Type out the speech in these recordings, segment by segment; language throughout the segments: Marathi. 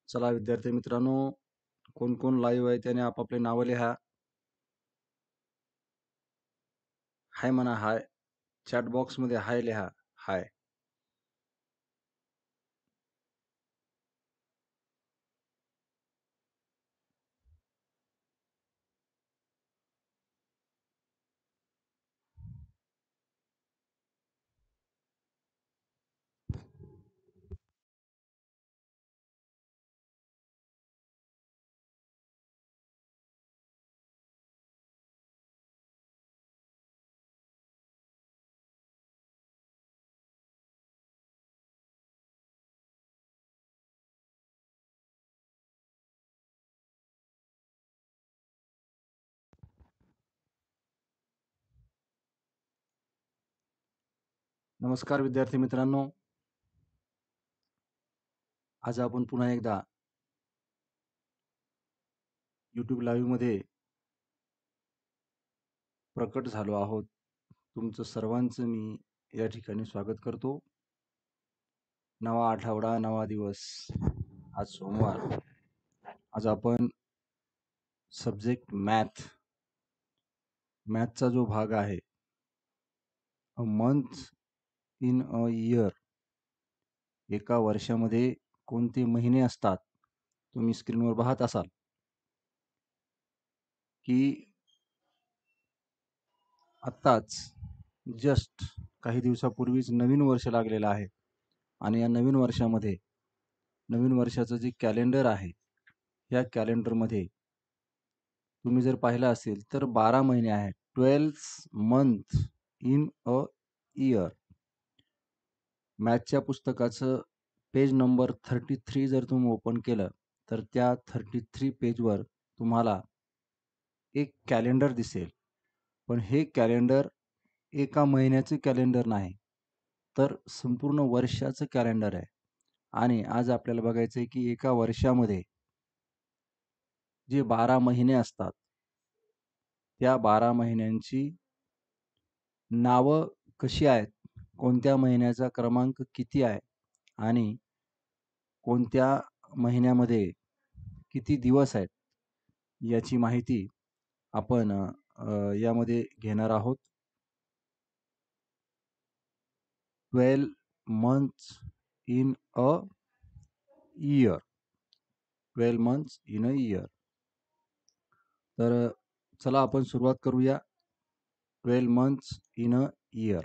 चला विद्यार्थी मित्रांनो, कोण कोण लाईव्ह आहे त्याने आपापले नावं लिहा. हाय म्हणा, हाय. चॅट बॉक्समध्ये हाय लिहा, हाय. नमस्कार विद्यार्थी मित्रांनो, आज आपण पुन्हा एकदा YouTube लाईव्हमध्ये प्रकट झालो आहोत. तुमचं सर्वांचं मी या ठिकाणी स्वागत करतो. नवा आठवडा, नवा दिवस. आज सोमवार. आज आपण सब्जेक्ट मॅथचा जो भाग आहे, a month in a year, एका वर्षामध्ये कोणते महिने असतात, तुम्ही स्क्रीनवर पाहत असाल की आत्ताच जस्ट काही दिवसापूर्वीच नवीन वर्ष लागलेलं आहे आणि या नवीन वर्षामध्ये नवीन वर्षाचं जे कॅलेंडर आहे, या कॅलेंडरमध्ये तुम्ही जर पाहिलं असेल तर 12 महिने आहेत. 12 मंथ इन अ इयर. मॅथच्या पुस्तकाचं पेज नंबर 33 जर तुम्ही ओपन केलं तर त्या 33 पेजवर तुम्हाला एक कॅलेंडर दिसेल. पण हे कॅलेंडर एका महिन्याचं कॅलेंडर नाही, तर संपूर्ण वर्षाचं कॅलेंडर आहे. आणि आज आपल्याला बघायचं आहे की एका वर्षामध्ये जे 12 महिने असतात, त्या 12 महिन्यांची नावं कशी आहेत, कोणत्या महिन्याचा क्रमांक किती आहे आणि कोणत्या महिन्यामध्ये किती दिवस आहेत, याची माहिती आपण यामध्ये घेणार आहोत. 12 months in a year. 12 months in a year. तर चला आपण सुरुवात करूया. 12 months in a year.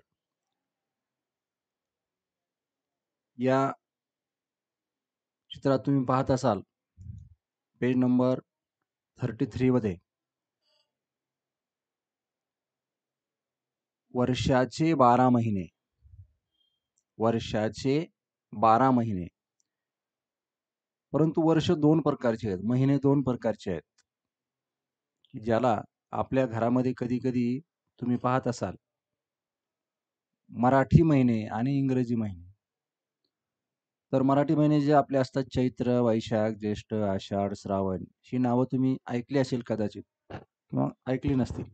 या चित्रात तुम्ही पाहत असाल पेज नंबर 33 मध्ये वर्षाचे 12 महिने. वर्षाचे 12 महिने. परंतु वर्ष दोन प्रकारचे आहेत, महिने दोन प्रकारचे आहेत, की ज्याला आपल्या घरामध्ये कधी-कधी तुम्ही पाहत असाल मराठी महिने आणि इंग्रजी महिने. तर मराठी महिने जे आपले असतात चैत्र, वैशाख, ज्येष्ठ, आषाढ, श्रावण, ही नावं तुम्ही ऐकली असेल कदाचित किंवा ऐकली नसतील.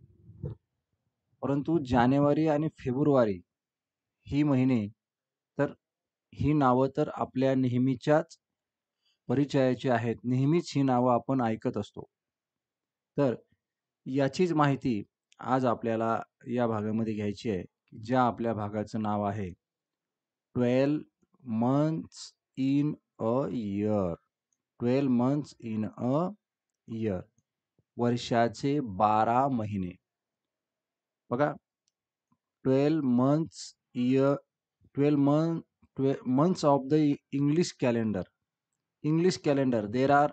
परंतु जानेवारी आणि फेब्रुवारी ही महिने, तर ही नावं तर आपल्या नेहमीच्याच परिचयाची आहेत. नेहमीच ही नावं आपण ऐकत असतो. तर याचीच माहिती आज आपल्याला या भागामध्ये घ्यायची आहे. ज्या आपल्या भागाचं नाव आहे 12 months in a year. 12 months in a year. वर्षाचे 12 महिने. बघा, 12 months year, 12 months of the English calendar. English calendar. There are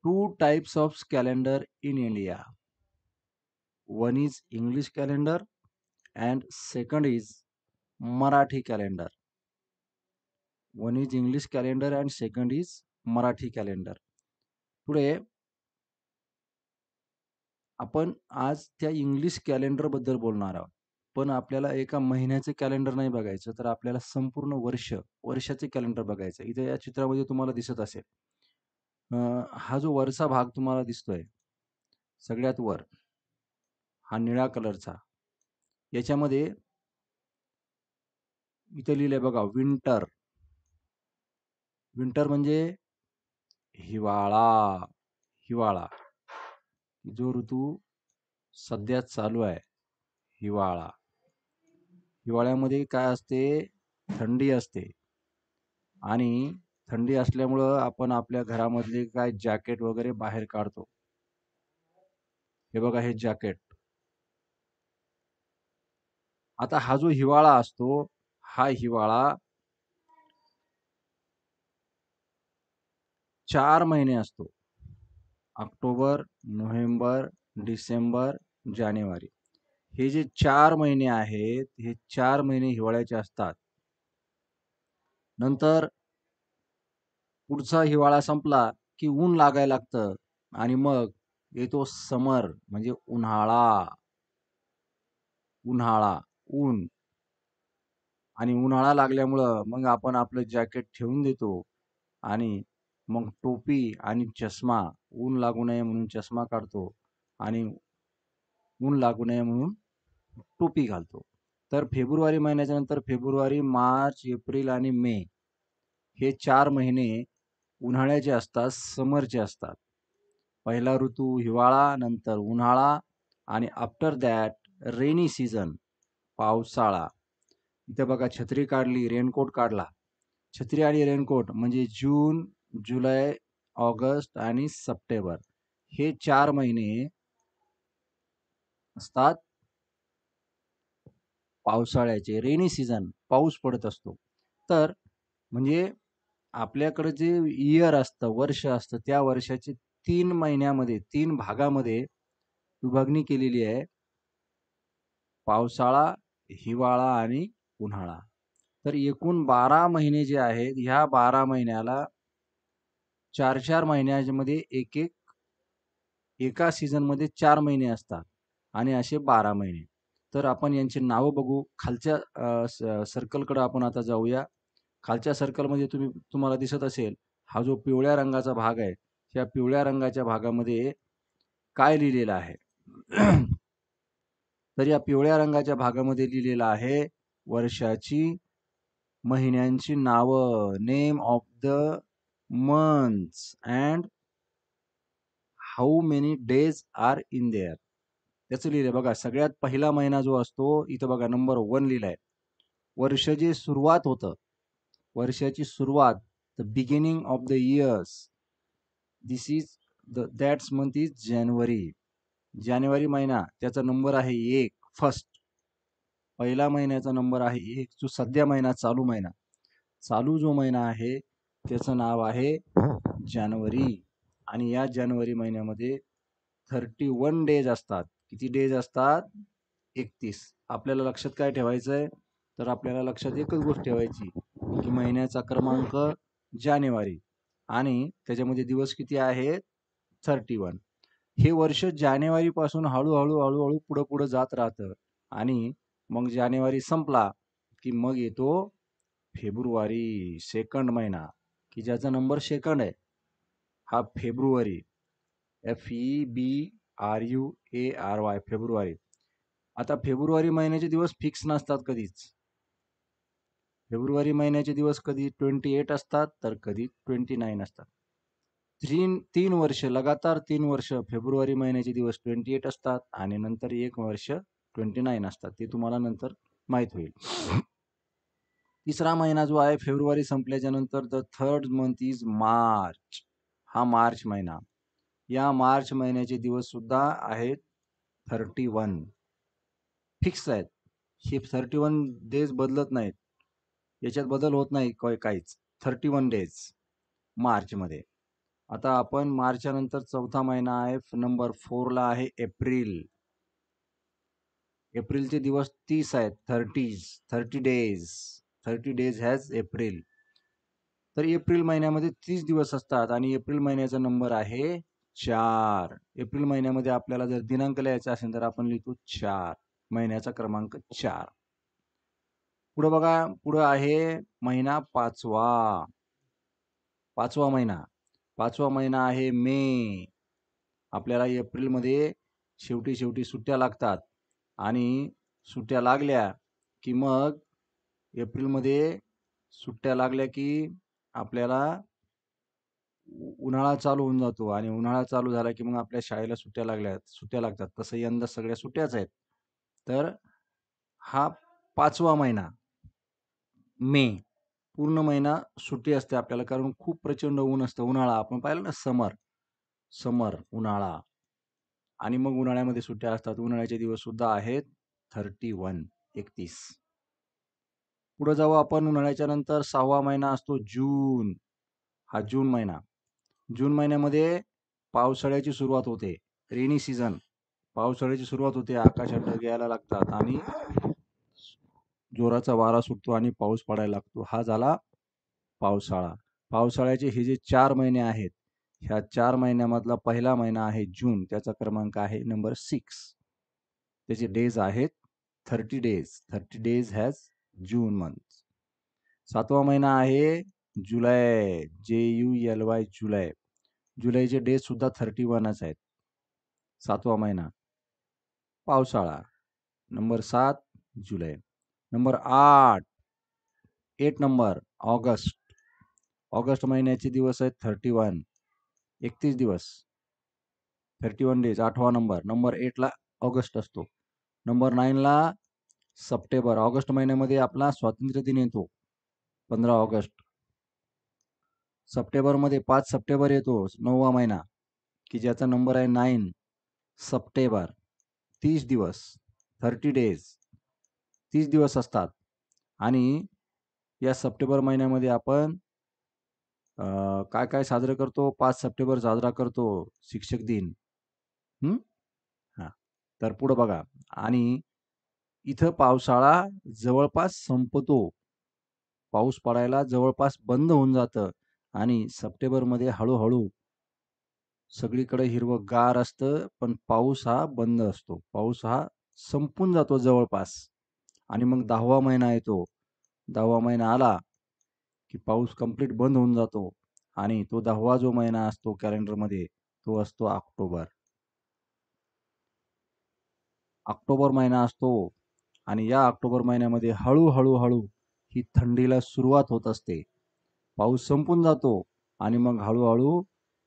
two types of calendar in India. One is English calendar and second is Marathi calendar. One is English calendar and second is Marathi calendar. Today आपण आज त्या इंग्लिश कॅलेंडर बद्दल बोलणार आहोत. पण आपल्याला एका महिन्याचे कॅलेंडर नाही बघायचं, तर आपल्याला संपूर्ण वर्षाचे कॅलेंडर बघायचं. इथे या चित्रामध्ये तुम्हाला दिसत असेल. हा जो वरचा भाग तुम्हाला दिसतोय, सगळ्यात वर, हा निळ्या कलरचा. याच्यामध्ये इथे लिहिलंय बघा, विंटर. विंटर म्हणजे हिवाळा. हिवाळा जो ऋतू सध्या चालू आहे, हिवाळा. हिवाळ्यामध्ये काय असते? थंडी असते आणि थंडी असल्यामुळं आपण आपल्या घरामधले काय जॅकेट वगैरे बाहेर काढतो. हे बघा, हे जॅकेट. आता हा जो हिवाळा असतो, हा हिवाळा 4 महिने असतो. ऑक्टोबर, नोव्हेंबर, डिसेंबर, जानेवारी. हे जे 4 महिने आहेत, हे 4 महिने हिवाळ्याचे असतात. नंतर पुढचा हिवाळा संपला, की ऊन लागायला लागतं आणि मग येतो समर म्हणजे उन्हाळा. उन्हाळा, ऊन. आणि उन्हाळा लागल्यामुळं मग आपण आपलं जॅकेट ठेवून देतो आणि मग टोपी आणि चष्मा, ऊन लागू नये म्हणून चष्मा काढतो आणि ऊन लागू नये म्हणून टोपी घालतो. तर फेब्रुवारी महिन्याच्या नंतर फेब्रुवारी, मार्च, एप्रिल आणि मे हे 4 महिने उन्हाळ्याचे असतात, समरचे असतात. पहिला ऋतू हिवाळा, नंतर उन्हाळा आणि आफ्टर दॅट रेनी सीझन, पावसाळा. इथे बघा, छत्री काढली, रेनकोट काढला. छत्री आणि रेनकोट म्हणजे जून, जुलै, ऑगस्ट आणि सप्टेंबर हे 4 महिने असतात पावसाळ्याचे, रेनी सीझन, पाऊस पडत असतो. तर म्हणजे आपल्याकडे जे इयर असतं, वर्ष असतं, त्या वर्षाचे 3 महिन्यामध्ये, 3 भागामध्ये विभागणी केलेली आहे. पावसाळा, हिवाळा आणि उन्हाळा. तर एकूण 12 महिने जे आहेत, ह्या 12 महिन्याला 4-4 महिन्यामध्ये एका सीझनमध्ये 4 महिने असतात आणि असे 12 महिने. तर आपण यांची नावं बघू. खालच्या सर्कलकडे आपण आता जाऊया. खालच्या सर्कलमध्ये तुम्हाला दिसत असेल, हा जो पिवळ्या रंगाचा भाग आहे, त्या पिवळ्या रंगाच्या भागामध्ये काय लिहिलेलं आहे? तर या पिवळ्या रंगाच्या भागामध्ये लिहिलेलं आहे वर्षाची, महिन्यांची नावं, name of the months and how many days are in their. त्याचं लिहिलंय बघा. सगळ्यात पहिला महिना जो असतो, इथं बघा नंबर 1 लिहिलाय. वर्ष जे सुरुवात होतं, वर्षाची सुरुवात, the beginning of the years, this is that's month is January. जानेवारी महिना, त्याचा नंबर आहे 1, फर्स्ट. पहिला महिन्याचा नंबर आहे 1, जो सध्या महिना, चालू महिना. चालू जो महिना आहे त्याचं नाव आहे जानेवारी. आणि या जानेवारी महिन्यामध्ये 31 डेज असतात. किती डेज असतात? 31. आपल्याला लक्षात काय ठेवायचंय? तर आपल्याला लक्षात एकच गोष्ट ठेवायची, की महिन्याचा क्रमांक जानेवारी आणि त्याच्यामध्ये दिवस किती आहेत? 31. हे वर्ष जानेवारीपासून हळूहळू पुढं पुढं जात राहतं आणि मग जानेवारी संपला की मग येतो फेब्रुवारी, सेकंड महिना, की ज्याचा नंबर सेकंड आहे. हा फेब्रुवारी, FEBRUARY, फेब्रुवारी. आता फेब्रुवारी महिन्याचे दिवस फिक्स नसतात कधीच. फेब्रुवारी महिन्याचे दिवस कधी 28 असतात, तर कधी 29 असतात. 3 वर्ष, लगातार 3 वर्ष फेब्रुवारी महिन्याचे दिवस 28 असतात आणि नंतर 1 वर्ष 29 असतात. ते तुम्हाला नंतर माहीत होईल. तिसरा महिना जो आहे फेब्रुवारी संपल्याच्या नंतर, the third month is March. हा मार्च महिना. या मार्च महिन्याचे दिवस सुद्धा आहेत 31. फिक्स आहेत. हे 31 डेज बदलत नाहीत. याच्यात बदल होत नाही काहीच. 31 डेज मार्चमध्ये. आता आपण मार्चच्या नंतर चौथा महिना आहे, नंबर 4 ला आहे एप्रिल. एप्रिलचे दिवस 30 आहेत. 30 डेज. 30 days has April. तर एप्रिल महिन्यामध्ये 30 दिवस असतात आणि एप्रिल महिन्याचा नंबर आहे 4. एप्रिल महिन्यामध्ये आपल्याला जर दिनांक लिहायचा असेल तर आपण लिहितो 4. महिन्याचा क्रमांक 4. पुढे बघा, पुढे आहे महिना 5वा. 5वा महिना. 5वा महिना आहे मे. आपल्याला एप्रिलमध्ये शेवटी सुट्ट्या लागतात आणि सुट्ट्या लागल्या की मग एप्रिलमध्ये सुट्ट्या लागल्या की आपल्याला उन्हाळा चालू होऊन जातो आणि उन्हाळा चालू झाला की मग आपल्या शाळेला सुट्ट्या लागतात. तसं यंदा सगळ्या सुट्ट्याच आहेत. तर हा 5वा महिना मे पूर्ण महिना सुट्टी असते आपल्याला, कारण खूप प्रचंड ऊन असतं. उन्हाळा आपण पाहिलं ना, समर, उन्हाळा आणि मग उन्हाळ्यामध्ये सुट्ट्या असतात. उन्हाळ्याचे दिवस सुद्धा आहेत 31. पुढे जाऊ आपण. उन्हाळ्याच्या नंतर 6वा महिना असतो जून. हा जून महिना. जून महिन्यामध्ये पावसाळ्याची सुरुवात होते. Rainy season. पावसाळ्याची सुरुवात होते. आकाशात ढग यायला लागतात आणि जोराचा वारा सुटतो आणि पाऊस पडायला लागतो. हा झाला पावसाळा. पावसाळ्याचे हे जे 4 महिने आहेत, ह्या 4 महिन्यामधला पहिला महिना आहे जून. त्याचा क्रमांक आहे नंबर 6. त्याचे डेज आहेत 30 days. 30 days has June month. 7वा महिना आहे जुलै. JULY, जुलै. जुलैचे डेज सुद्धा 31च आहेत. 7वा महिना पावसाळा. नंबर 7 जुलै. Number 8 number August. ऑगस्ट महिन्याचे दिवस आहेत 31. 31 दिवस. 31 डेज. 8वा नंबर. नंबर 8ला ऑगस्ट असतो. नंबर 9ला सप्टेंबर. ऑगस्ट महिन्यामध्ये आपला स्वातंत्र्य दिन येतो 15 ऑगस्ट. सप्टेंबरमध्ये 5 सप्टेंबर येतो 9वा महिना, की ज्याचा नंबर आहे 9 सप्टेंबर. 30 दिवस. 30 डेज. 30 दिवस असतात. आणि या सप्टेंबर महिन्यामध्ये आपण काय काय साजरं करतो? 5 सप्टेंबर साजरा करतो शिक्षक दिन. हां. तर पुढं बघा. आणि इथं पावसाळा जवळपास संपतो. पाऊस पडायला जवळपास बंद होऊन जातं आणि सप्टेंबरमध्ये हळू-हळू सगळीकडे हिरवंगार असतं, पण पाऊस हा बंद असतो. पाऊस हा संपून जातो जवळपास आणि मग 10वा महिना येतो. 10वा महिना आला, की पाऊस कंप्लीट बंद होऊन जातो आणि तो 10वा जो महिना असतो कॅलेंडरमध्ये, तो असतो ऑक्टोबर. ऑक्टोबर महिना असतो आणि या ऑक्टोबर महिन्यामध्ये हळू ही थंडीला सुरुवात होत असते. पाऊस संपून जातो आणि मग हळू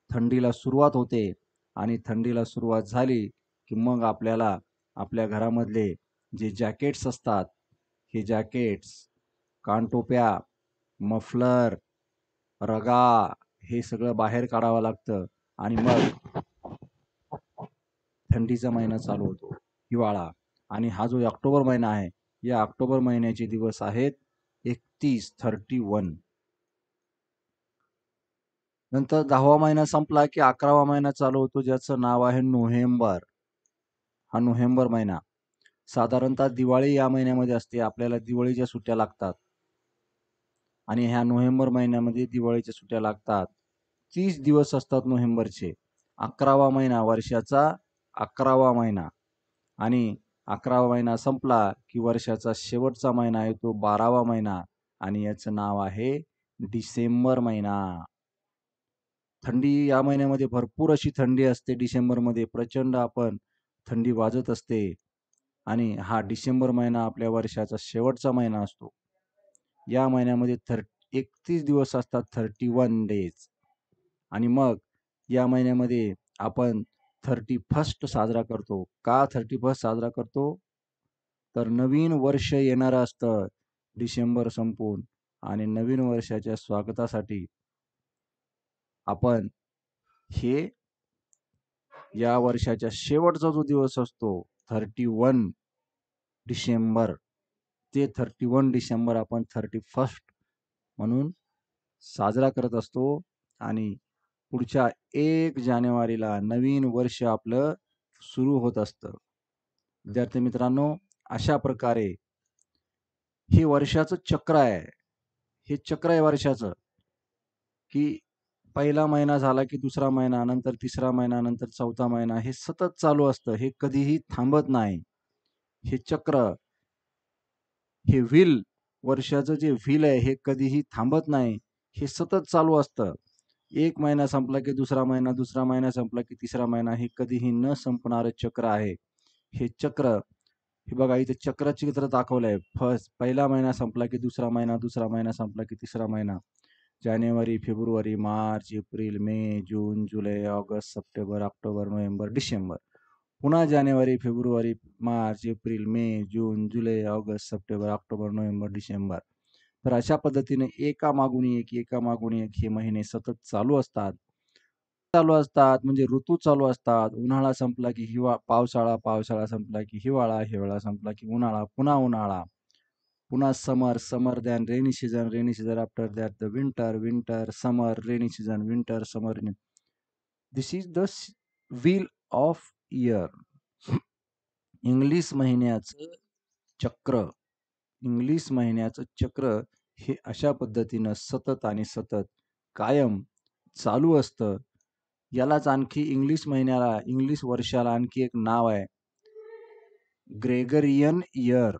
थंडीला सुरुवात होते आणि थंडीला सुरुवात झाली, की मग आपल्याला आपल्या घरामधले जे जॅकेट्स असतात, हे जॅकेट्स, कानटोप्या, मफलर, रगा हे सगळं बाहेर काढावं लागतं आणि मग थंडीचा महिना चालू होतो, हिवाळा. आणि हा जो ऑक्टोबर महिना आहे, या ऑक्टोबर महिन्याचे दिवस आहेत 31. नंतर 10वा महिना संपला की 11वा महिना चालू होतो, ज्याचं नाव आहे नोव्हेंबर. हा नोव्हेंबर महिना. साधारणतः दिवाळी या महिन्यामध्ये असते. आपल्याला दिवाळीच्या सुट्ट्या लागतात आणि ह्या नोव्हेंबर महिन्यामध्ये दिवाळीच्या सुट्ट्या लागतात. 30 दिवस असतात नोव्हेंबरचे. 11वा महिना, वर्षाचा 11वा महिना. आणि 11वा महिना संपला की वर्षाचा शेवटचा महिना येतो 12वा महिना आणि याचं नाव आहे डिसेंबर महिना. थंडी या महिन्यामध्ये भरपूर अशी थंडी असते. डिसेंबरमध्ये प्रचंड थंडी वाजत असते आणि हा डिसेंबर महिना आपल्या वर्षाचा शेवटचा महिना असतो. या महिन्यामध्ये 31 दिवस असतात, 31 डेज. आणि मग या महिन्यामध्ये आपण 31st साजरा करतो. का 31st साजरा करतो? तर नवीन वर्ष येणारं असतं डिसेंबर संपून आणि नवीन वर्षाच्या स्वागतासाठी आपण हे या वर्षाच्या शेवटचा जो दिवस असतो 31 डिसेंबर, ते 31 डिसेंबर आपण 31st म्हणून साजरा करत असतो आणि पुढच्या 1 जानेवारीला नवीन वर्ष आपलं सुरू होत असतं. विद्यार्थी मित्रांनो, अशा प्रकारे हे वर्षाचं चक्र आहे. हे चक्र आहे वर्षाचं, की पहिला महिना झाला की दुसरा महिना, नंतर तिसरा महिना, नंतर चौथा महिना, हे सतत चालू असतं. हे कधीही थांबत नाही. हे चक्र, हे व्हील, वर्षाचं जे व्हील आहे, हे कधीही थांबत नाही. हे सतत चालू असतं. 1 महिना संपला की दुसरा महिना, दुसरा महिना संपला की तिसरा महिना, हे कधीही न संपणारं चक्र आहे. हे चक्र, हे बघा इथे चक्राची चित्र दाखवलंय. पहिला महिना संपला की दुसरा महिना, दुसरा महिना संपला की तिसरा महिना. जानेवारी, फेब्रुवारी, मार्च, एप्रिल, मे, जून, जुलै, August, September, October, November, December. पुन्हा जानेवारी, फेब्रुवारी, मार्च, एप्रिल, मे, जून, जुलै, August, September, October, November, December. तर अशा पद्धतीने एकामागून एक हे महिने सतत चालू असतात म्हणजे ऋतू चालू असतात. उन्हाळा संपला की पावसाळा, पावसाळा संपला की हिवाळा, हिवाळा संपला की उन्हाळा, पुन्हा उन्हाळा, पुन्हा summer then rainy season after that the winter, summer, rainy season, winter, summer. This is the wheel of year. English महिन्याचं चक्र इंग्लिश महिन्याचं चक्र हे अशा पद्धतीनं सतत आणि सतत कायम चालू असतं. यालाच आणखी इंग्लिश वर्षाला आणखी एक नाव आहे, ग्रेगोरियन इयर.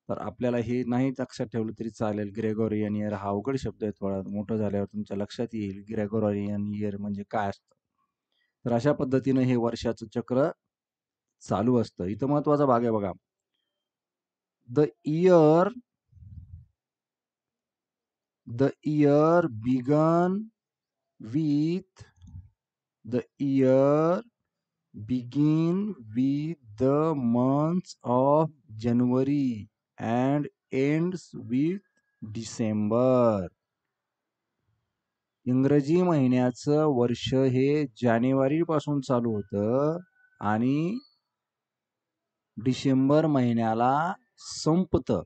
तर आपल्याला हे नाही लक्षात ठेवलं तरी चालेल. ग्रेगोरियन इयर हा अवघड शब्द आहे, थोडा मोठं झाल्यावर तुमच्या लक्षात येईल ग्रेगोरियन इयर म्हणजे काय असतं. तर अशा पद्धतीनं हे वर्षाचं चक्र चालू असतं. इथं महत्वाचा भाग आहे बघा. The year began with the year begin with the months of January and ends with December. इंग्रजी महिन्याचं वर्ष हे जानेवारी पासून चालू होतं आणि डिसेंबर महिन्याला संपतं.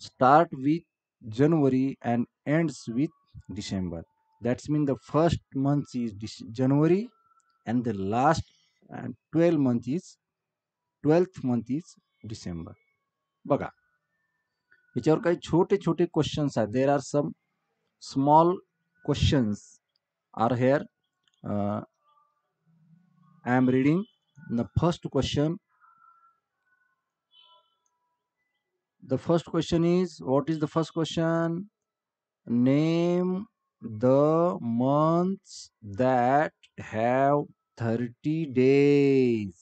Start with January and ends with December. That's mean the first month is January and the last and 12th month is December. बघा, याच्यावर काही छोटे छोटे क्वेश्चन्स आहेत. There are some small questions are here. I am reading the first question. The first question is, what is the first question? Name the months that have 30 days.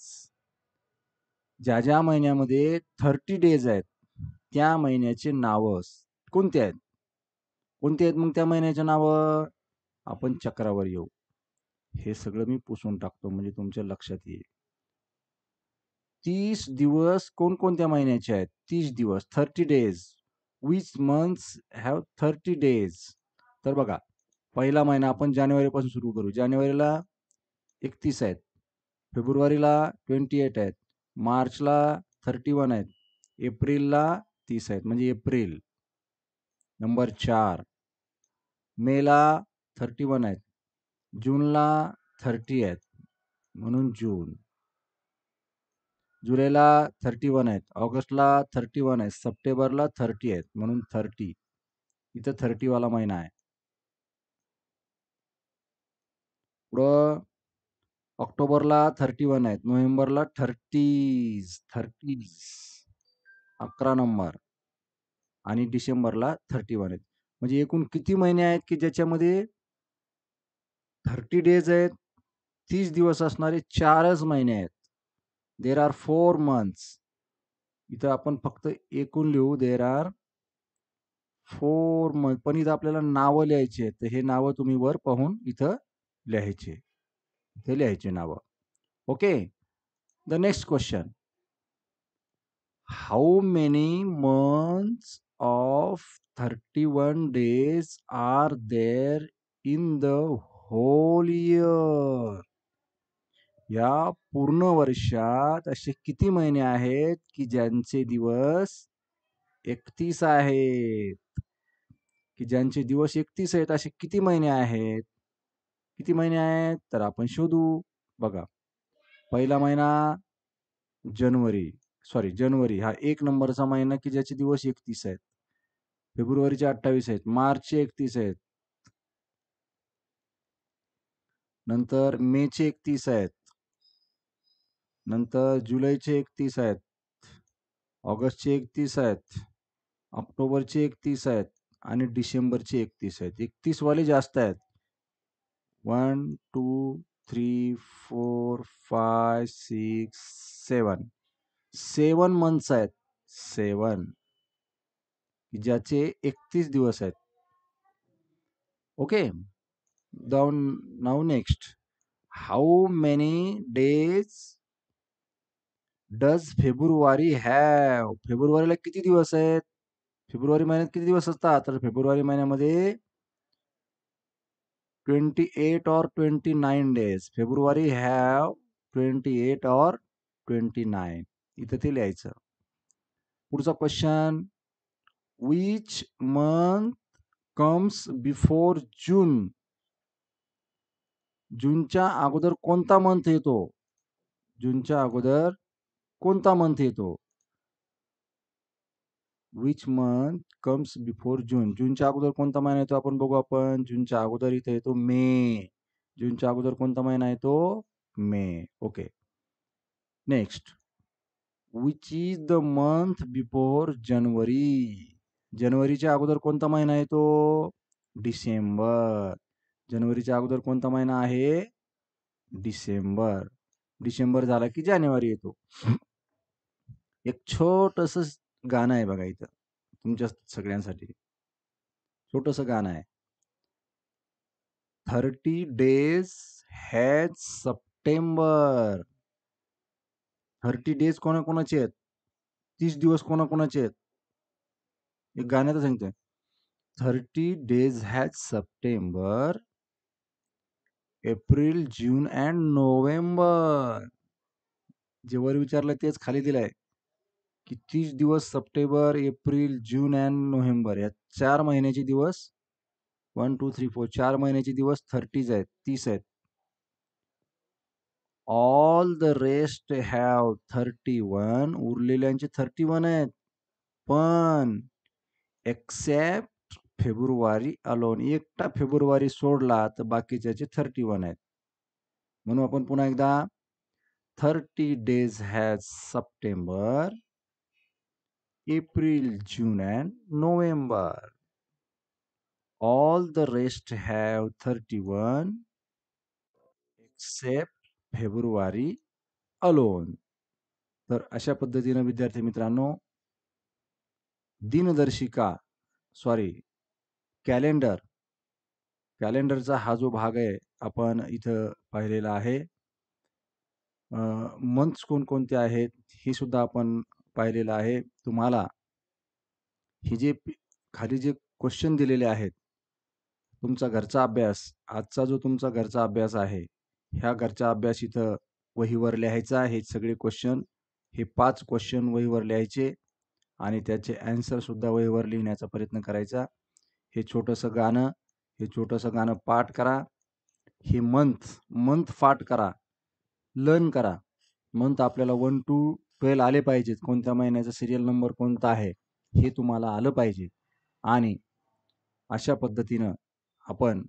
ज्या महिन्यामध्ये 30 डेज आहेत त्या महिन्याचे नाव कोणते आहेत? मग त्या महिन्याचे नाव? आपण चक्रावर येऊ. हे सगळं मी पुसून टाकतो म्हणजे तुमच्या लक्षात येईल. 30 दिवस कोणकोणत्या महिन्याचे आहेत? 30 दिवस, 30 days. Which months have 30 days? तर बघा, पहिला महिना आपण जानेवारीपासून सुरू करू. जानेवारीला 31 आहेत, फेब्रुवारीला 28 आहेत, मार्चला 31 आहेत, एप्रिलला 30 आहेत म्हणजे एप्रिल नंबर 4. मेला 31 आहेत, जूनला 30 आहेत म्हणून जून, जुलैला 31 आहेत, ऑगस्टला 31 आहेत, सप्टेंबरला 30 आहेत म्हणून 30. इथं 30 वाला महिना आहे. पुढं ऑक्टोबरला 31 आहेत, नोव्हेंबरला 30 11 नंबर आणि डिसेंबरला 31 आहेत. म्हणजे एकूण किती महिने आहेत की ज्याच्यामध्ये 30 डेज आहेत? 30 दिवस असणारे 4च महिने आहेत. There R 4 months. इथं आपण फक्त एकूण लिहू, देर आर 4 मंथ. पण इथं आपल्याला नावं लिहायची आहेत. तर हे नावं तुम्ही वर पाहून इथं लिहायचे. इथे लिहायचे नावं. Okay. The next question. How many months of 31 days are there in the whole year? या पूर्ण वर्षात असे किती महिने आहेत की ज्यांचे दिवस 31 आहेत? की ज्यांचे दिवस 31 आहेत असे किती महिने आहेत? किती महिने आहेत तर आपण शोधू. बघा, पहिला महिना जनवरी हा 1 नंबरचा महिना की ज्याचे दिवस 31 आहेत. फेब्रुवारीचे 28 आहेत, मार्चचे 31 आहेत, नंतर मेचे 31 आहेत, नंतर जुलैचे 31 आहेत, ऑगस्टचे 31 आहेत, ऑक्टोबरचे 31 आहेत आणि डिसेंबरचे 31 आहेत. 31 वाले जास्त आहेत. 1 2 3 4 5 6 7 7 मंथ्स आहेत. 7. ज्याचे 31 दिवस आहेत. Okay. Now next. How many days does February have? फेब्रुवारीला किती दिवस आहेत? फेब्रुवारी महिन्यात किती दिवस असतात? तर फेब्रुवारी महिन्यामध्ये 28 or 29 days. February have 28 or 29. इथं ते लिहायचं. पुढचा question. Which month comes before June? जूनच्या अगोदर कोणता मंथ येतो? जूनच्या अगोदर कोणता मंथ येतो? Which month comes before June? जूनच्या अगोदर कोणता महिना येतो आपण बघू आपण. जूनच्या अगोदर इथे येतो मे. जूनच्या अगोदर कोणता महिना येतो? May. Okay. Next. Which is the month before January? जनवरीच्या अगोदर कोणता महिना येतो? डिसेंबर. जनवरीच्या अगोदर कोणता महिना आहे? डिसेंबर. डिसेंबर झाला की जानेवारी येतो. एक छोटस गाणं आहे बघा इथं तुमच्या सगळ्यांसाठी. छोटस गाणं आहे. 30 days हॅज सप्टेंबर. 30 days कोणाकोणाचे आहेत? 30 दिवस कोणाकोणाचे आहेत? एक गाण्यात सांगतोय. 30 days has September, April, June and November. जे वर विचारलं तेच खाली दिलंय की 30 दिवस September, April, June and November या 4 महिन्याचे दिवस. 1 2 3 4 4 महिन्याचे दिवस 30 आहेत, 30 आहेत. All the rest have 31. उरलेल्यांचे 31 आहेत. पण एक्सेप्ट फेब्रुवारी अलोन. एकटा फेब्रुवारी सोडला तर बाकीच्याचे 31 आहेत. म्हणून आपण पुन्हा एकदा 30 days has September, April, June and November. All the rest have 31 except February alone. तर अशा पद्धतीने विद्यार्थी मित्रांनो कॅलेंडरचा हा जो भाग आहे आपण इथं पाहिलेला आहे. मंथ्स कोणकोणते आहेत हे सुद्धा आपण पाहिलेलं आहे. तुम्हाला हे जे खाली जे क्वेश्चन दिलेले आहेत तुमचा घरचा अभ्यास, आजचा जो तुमचा घरचा अभ्यास आहे, ह्या घरचा अभ्यास इथं वहीवर लिहायचा. हे सगळे क्वेश्चन, हे 5 क्वेश्चन वहीवर लिहायचे आणि त्याचे आन्सर सुद्धा वहीवर लिहिण्याचा प्रयत्न करायचा. हे छोटंसं गाणं पाठ करा. हे मंथ पाठ करा, लर्न करा. मंथ आपल्याला 1 to 12 आले पाहिजेत. कोणत्या महिन्याचा सिरियल नंबर कोणता आहे हे तुम्हाला आलं पाहिजे. आणि अशा पद्धतीनं आपण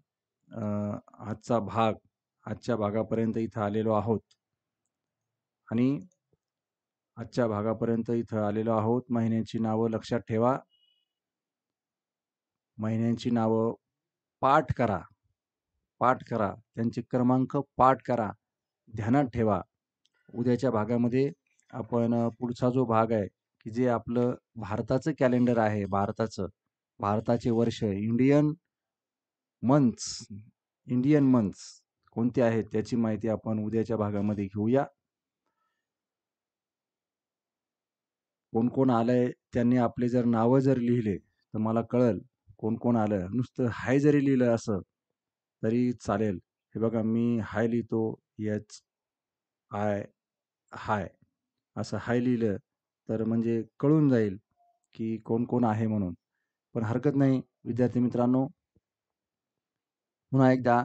आजच्या भागापर्यंत इथं आलेलो आहोत. आणि आजच्या भागापर्यंत इथं आलेलो आहोत. महिन्यांची नावं लक्षात ठेवा. महिन्यांची नावं पाठ करा. त्यांचे क्रमांक पाठ करा, ध्यानात ठेवा. उद्याच्या भागामध्ये आपण पुढचा जो भाग आहे की जे आपलं भारताचं कॅलेंडर आहे, भारताचे वर्ष, इंडियन मंथ्स कोणते आहेत त्याची माहिती आपण उद्याच्या भागामध्ये घेऊया. कोण कोण आलंय त्यांनी आपले जर नावं जर लिहिले तर मला कळेल कोण कोण आलं. नुसतं हाय जरी लिहिलं असं तरी चालेल. हे बघा मी हाय लिहितो, हाय असं हाय लिहिलं तर म्हणजे कळून जाईल की कोण कोण आहे म्हणून. पण हरकत नाही विद्यार्थी मित्रांनो. पुन्हा एकदा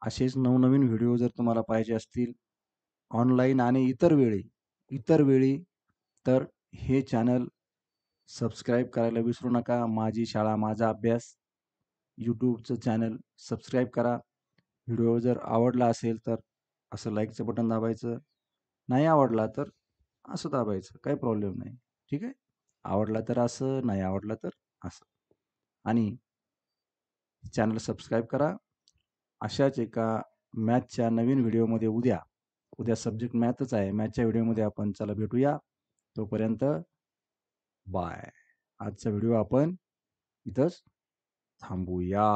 असेच नवनवीन व्हिडिओ जर तुम्हाला पाहिजे असतील ऑनलाईन आणि इतर वेळी तर हे चॅनल सबस्क्राईब करायला विसरू नका. माझी शाळा माझा अभ्यास यूट्यूबचं चॅनल सबस्क्राईब करा. व्हिडिओ जर आवडला असेल तर असं लाईकचं बटन दाबायचं. नाही आवडला तर असं दाबायचं, काही प्रॉब्लेम नाही. ठीक आहे. आवडला तर असं, नाही आवडला तर असं. आणि चॅनल सबस्क्राईब करा. अशाच एका मॅथच्या नवीन व्हिडिओमध्ये उद्या सब्जेक्ट मॅथच आहे. मॅथच्या व्हिडिओमध्ये आपण चला भेटूया. तोपर्यंत बाय. आजचा व्हिडिओ आपण इथंच थांबवूया.